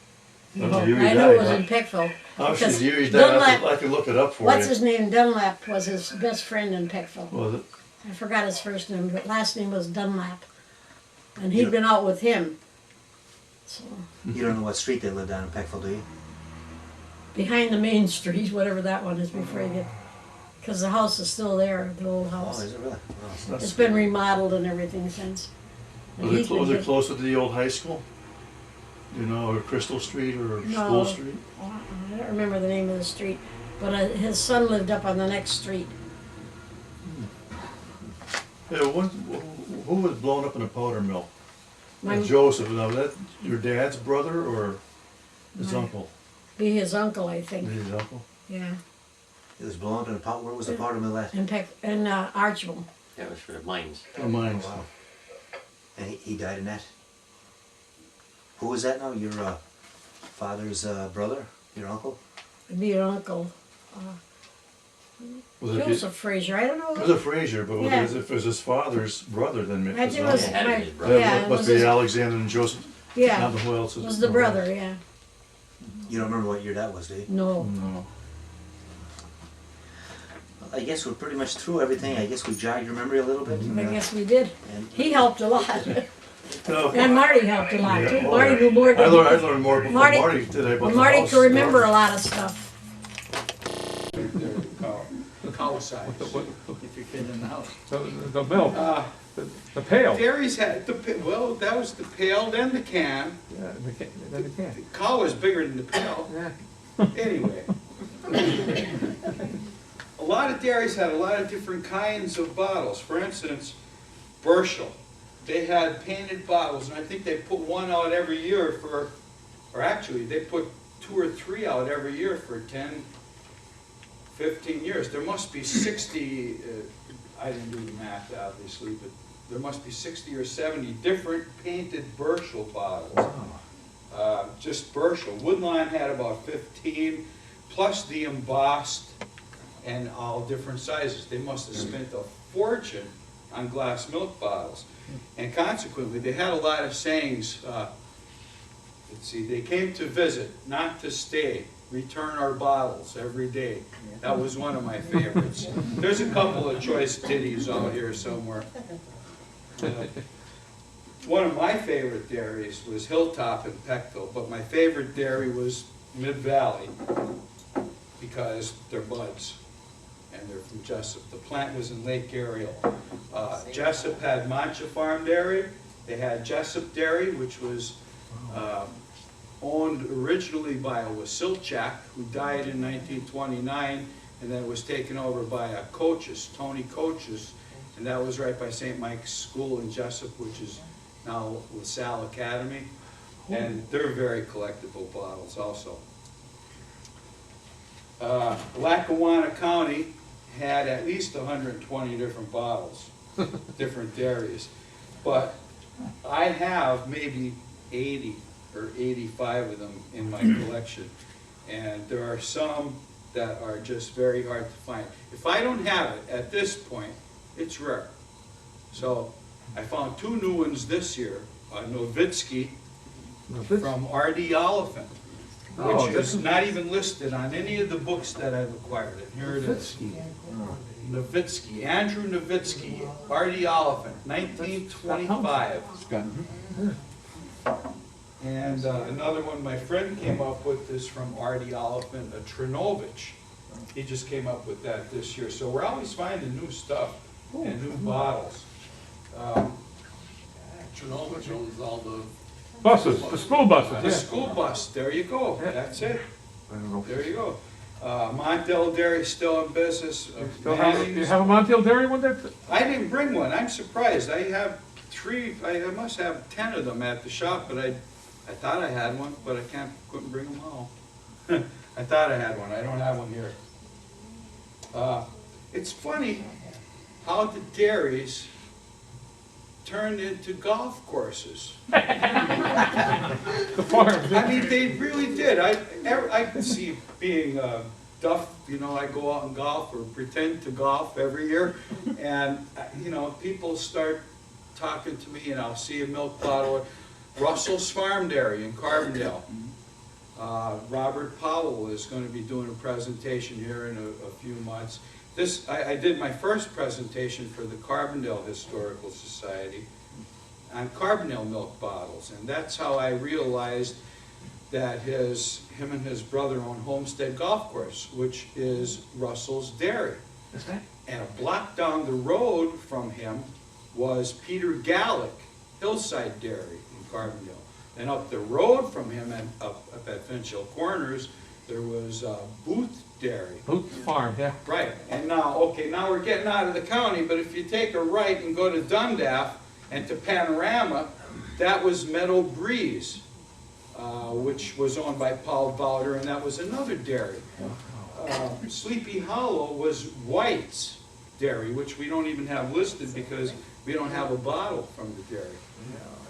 S3: That's the year he
S2: I know it
S3: died,
S2: was
S3: huh?
S2: in Peckville.
S3: Obviously,
S2: because
S3: the year he died,
S2: Dunlap-
S3: I can look it up for
S2: What's
S3: you.
S2: his name? Dunlap was his best friend in Peckville.
S3: Was it?
S2: I forgot his first name, but last name was Dunlap. And he'd
S1: Yeah.
S2: been out with him. So,
S1: You don't know what street they lived on in Peckville, do you?
S2: behind the main street, whatever that one is before you get, because the house is still there, the old
S1: Oh,
S2: house.
S1: is it really? Oh.
S3: That's-
S2: It's been remodeled and everything since. And he's been
S3: Was it
S2: hit-
S3: closer to the old high school? Or Crystal Street or
S2: No.
S3: School Street?
S2: I don't remember the name of the street, but his son lived up on the next street.
S3: Yeah, who was blown up in a powder mill?
S2: My,
S3: Joseph. Now, that your dad's brother or his
S2: My-
S3: uncle?
S2: be his uncle, I think.
S3: His uncle?
S2: Yeah,
S1: It was blown up in a pot. Where was the powder mill at?
S2: in Archville.
S4: That was for the mines.
S3: Oh, mine.
S1: Wow. And he died in that? Who was that now? Your father's brother? Your uncle?
S2: It'd be your uncle,
S3: Was it
S2: Joseph Frazier. I don't
S3: It
S2: know.
S3: was a Frazier, but
S2: Yeah.
S3: if it was his father's brother, then it
S2: I
S3: was
S2: think
S3: an
S2: it was
S3: uncle.
S4: Had
S2: my,
S4: his brother.
S2: yeah,
S3: That
S2: it
S3: must
S2: was
S3: be
S2: his,
S3: Alexander and Joseph.
S2: yeah,
S3: Not who else is.
S2: was the brother, yeah.
S1: You don't remember what year that was, do you?
S2: No,
S3: No.
S1: I guess we're pretty much through everything. I guess we jogged your memory a little bit.
S2: I guess we did.
S1: And
S2: He helped a lot.
S3: No.
S2: And Marty helped a lot
S3: Yeah,
S2: too.
S3: oh,
S2: Marty
S3: yeah.
S2: knew more
S3: I
S2: than,
S3: learned more from
S2: Marty-
S3: Marty today about
S2: well,
S3: the
S2: Marty
S3: house
S2: could remember
S3: stuff.
S2: a lot of stuff.
S6: Cow size, if you fit in the house.
S7: The milk, the pail.
S6: Dairies had, well, that was the pail, then the can.
S7: Yeah, then the can.
S6: The cow was bigger than the pail.
S7: Yeah.
S6: Anyway. A lot of dairies had a lot of different kinds of bottles. For instance, Burschel. They had painted bottles, and I think they put one out every year for, or actually, they put 2 or 3 out every year for 10, 15 years. There must be 60, I didn't do the math obviously, but there must be 60 or 70 different painted Burschel bottles. Just Burschel. Woodline had about 15, plus the embossed and all different sizes. They must have spent a fortune on glass milk bottles. And consequently, they had a lot of sayings. Let's see, they came to visit, not to stay. Return our bottles every day. That was one of my favorites. There's a couple of choice ditties out here somewhere. One of my favorite dairies was Hilltop in Peckville, but my favorite dairy was Mid Valley because they're buds and they're from Jessup. The plant was in Lake Ariel. Jessup had Mancha Farm Dairy. They had Jessup Dairy, which was owned originally by a Wasilchak who died in 1929, and then it was taken over by a Coaches, Tony Coaches, and that was right by St. Mike's School in Jessup, which is now LaSalle Academy, and they're very collectible bottles also. Lackawanna County had at least 120 different bottles, different dairies, but I have maybe 80 or 85 of them in my collection, and there are some that are just very hard to find. If I don't have it at this point, it's rare. So I found 2 new ones this year, Novitsky from R.D. Oliphant,
S7: Oh,
S6: which is not even listed on any of the books that I've acquired. And here it is. Novitsky, Andrew Novitsky, R.D. Oliphant, 1925. And another one my friend came up with is from R.D. Oliphant, a Trinovich. He just came up with that this year. So we're always finding new stuff and new bottles.
S8: Chernobyl owns all the.
S7: Buses, the school buses,
S6: The
S7: yeah.
S6: school bus, there you go,
S7: Yeah.
S6: that's it,
S7: I don't know.
S6: there you go. Montel Dairy still in business.
S7: Still have, you
S6: Manning's-
S7: have a Montiel Dairy one there?
S6: I didn't bring one, I'm surprised. I have 3, I must have 10 of them at the shop, but I thought I had one, but I couldn't bring them all. I thought I had one, I don't have one here. It's funny how the dairies turned into golf courses.
S7: The farm.
S6: I mean, they really did. I can see being Duff, you know, I go out and golf or pretend to golf every year, and, you know, people start talking to me, and I'll see a milk bottle at Russell's Farm Dairy in Carbondale. Robert Powell is going to be doing a presentation here in a few months. I did my first presentation for the Carbondale Historical Society on Carbondale milk bottles, and that's how I realized that him and his brother own Homestead Golf Course, which is Russell's Dairy.
S7: Is that?
S6: And a block down the road from him was Peter Gallick, Hillside Dairy in Carbondale. And up the road from him, and up at Finch Hill Corners, there was Booth Dairy.
S7: Boots Farm, yeah.
S6: Right, and now we're getting out of the county, but if you take a right and go to Dundas and to Panorama, that was Meadow Breeze, which was owned by Paul Bowder, and that was another dairy. Sleepy Hollow was White's Dairy, which we don't even have listed because we don't have a bottle from the dairy.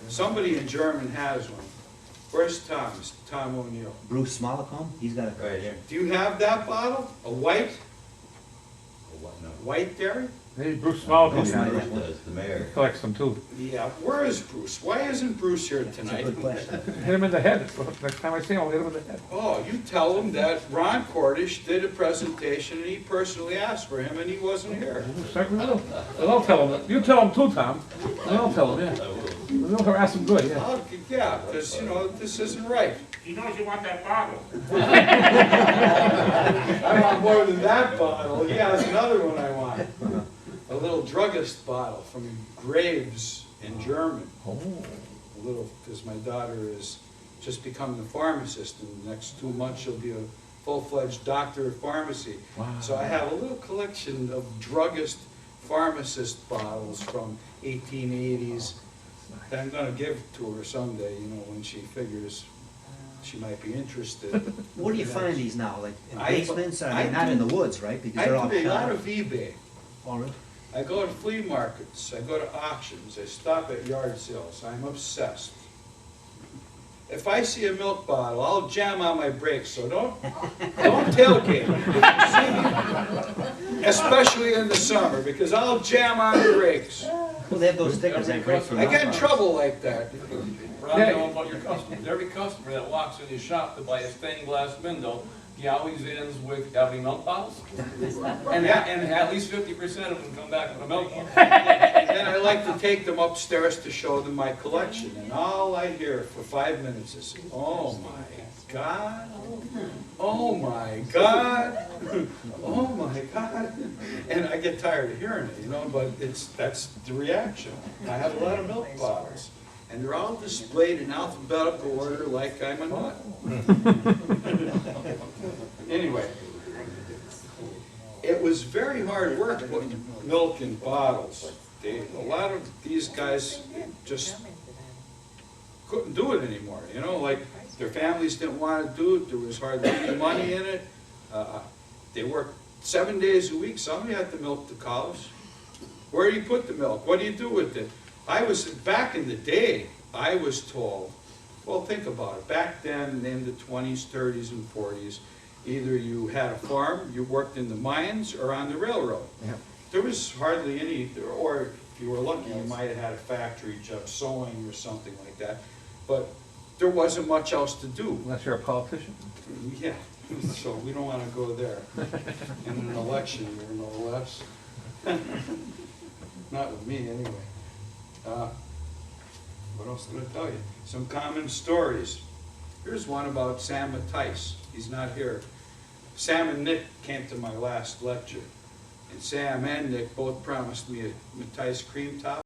S6: Somebody in German has one. Where's Tom? Tom O'Neill.
S1: Bruce Smollicombe, he's got a.
S4: Right here.
S6: Do you have that bottle? A white?
S8: No.
S6: White dairy?
S7: Maybe Bruce Small
S1: Bruce might have one.
S8: Does the mayor.
S7: collects them too.
S6: Yeah, where is Bruce? Why isn't Bruce here
S1: That's a
S6: tonight?
S1: good question.
S7: Hit him in the head. Next time I see him, I'll hit him in the head.
S6: Oh, you tell him that Ron Cordish did a presentation and he personally asked for him and he wasn't here.
S7: Certainly will. And I'll tell him. You tell him too, Tom. And I'll tell him, yeah. We'll harass him good, yeah.
S6: Yeah, because, you know, this isn't right.
S9: He knows you want that bottle.
S6: I want more than that bottle. He has another one I want. A little druggist bottle from Graves in German. A little, because my daughter is just becoming a pharmacist. In the next 2 months, she'll be a full-fledged doctor of pharmacy.
S7: Wow.
S6: So I have a little collection of druggist pharmacist bottles from 1880s that I'm gonna give to her someday, you know, when she figures she might be interested.
S1: Where do you find these now? Like in
S6: I-
S1: basements? I
S6: I
S1: mean, not
S6: do-
S1: in the woods, right? Because
S6: I
S1: they're all
S6: do a lot
S1: shot.
S6: of eBay.
S1: Oh, really?
S6: I go to flea markets, I go to auctions, I stop at yard sales, I'm obsessed. If I see a milk bottle, I'll jam on my brakes, so don't tailgate me. See me? Especially in the summer, because I'll jam on the brakes.
S1: Well, they have those stickers that break through.
S6: I get in trouble like that.
S8: Ron, know about your customers. Every customer that walks in your shop to buy a stained glass window, he always ends with, "Got any milk bottles?" And at least 50% of them come back with a milk bottle.
S6: And then I like to take them upstairs to show them my collection, and all I hear for 5 minutes is, "Oh my God, oh my God, oh my God," and I get tired of hearing it, you know. But that's the reaction. I have a lot of milk bottles, and they're all displayed in alphabetical order, like I'm a nut. Anyway. It was very hard work putting milk in bottles. A lot of these guys just couldn't do it anymore, you know, like their families didn't want to do it, there was hardly any money in it. They worked 7 days a week, somebody had to milk the cows. Where do you put the milk? What do you do with it? Back in the day, I was told, well, think about it, back then in the 20s, 30s, and 40s, either you had a farm, you worked in the mines, or on the railroad.
S7: Yeah.
S6: There was hardly any, or if you were lucky, you might have had a factory job, sewing or something like that. But there wasn't much else to do.
S7: Unless you're a politician.
S6: Yeah, so we don't want to go there. In an election year, no less. Not with me, anyway. What else did I tell you? Some common stories. Here's one about Sam Mattice. He's not here. Sam and Nick came to my last lecture. And Sam and Nick both promised me a Mattice cream top.